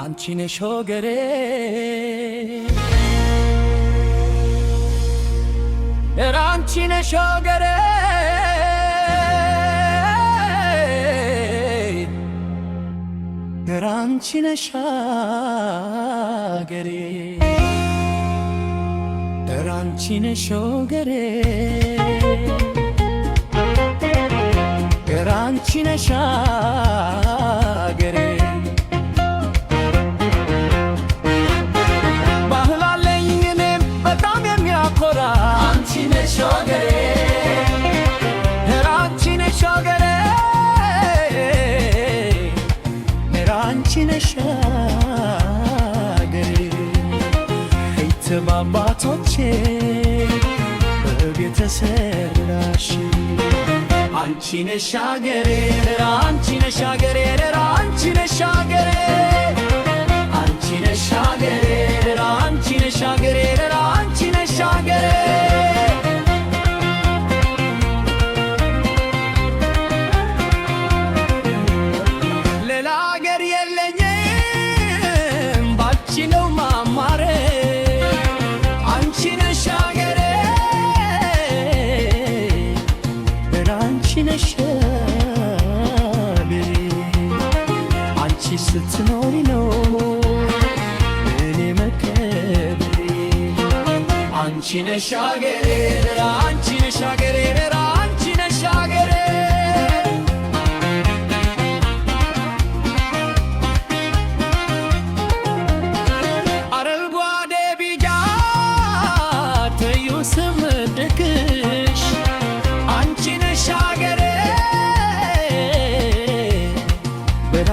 አንቺ ነሽ ሆገሬ አንቺ ነሽ ሆገሬ አንቺ ነሽ ሀገሬ አንቺ ነሽ ሆገሬ አንቺ ነሽ ሀገሬ ባህል አለኝ እኔም በጣም የሚያኮራ አንቺ ነሽ ሆገሬ አንቺ ነሽ ሆገሬ አንቺ ነሽ ሀገሬ በአባቶቼ በቤተሰራሽ አንቺ ነሽ ሀገሬ አንቺ ነሽ ሀገሬ አንቺ ነሽ ሀገሬ አንቺ ነሽ ሀገሬ አንቺ ነሽ ሀገሬ አንቺ ነሽ ሀገሬ ሌላ ሀገር የለኝም ባንቺ ነው ማማሬ አንቺ ነሽ ሀገሬ አንቺ ነሽ ሀገሬ አንቺ ስትኖሪ ነው እኔ መከበሬ አንቺ ነሽ ሀገሬ አንቺ ነሽ ሀገሬ አንቺ ነሽ ሀገሬ አረንጓዴ ቢጫ ተዩ ስምድክሽ አንቺ ነሽ ሀገሬ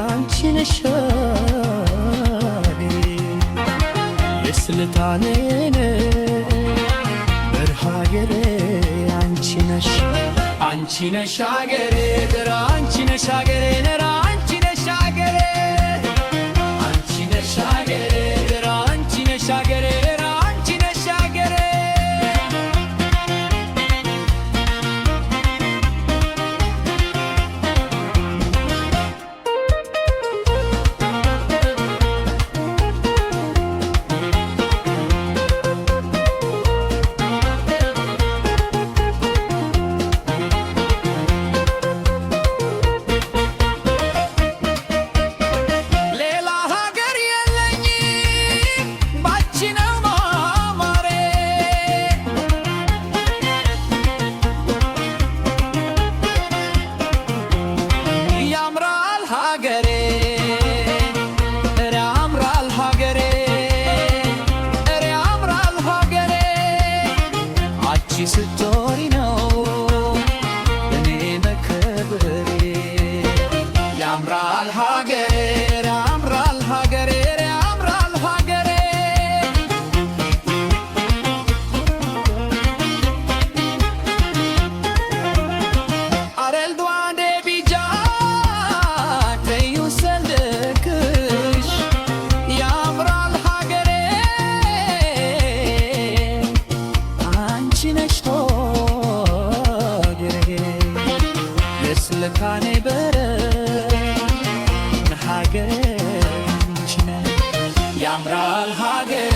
አንቺ ነሽ ሀገሬ የስልጣኔን በርሀገሬ አንቺ ነሽ ሀገሬ አንቺ ነሽ ሀገሬ አንቺ ነሽ ሀገሬ አንቺ ነሽ ሀገሬ አንቺ ነሽ ሀገሬ አንቺ ነሽ ሀገሬ ስትኖሪ ነው እኔ መከበሬ ያምራል ሀገሬ ያምራል ሀገሬ ያምራል ሀገሬ አረል ዱዋንዴ ቢጃ ተዩ ሰልክሽ ያምራል ሀገሬ አንቺ ነሽ ሀገሬ የስልጣኔ በረር ሀገሬ አንቺ ነሽ ያምራል ሀገሬ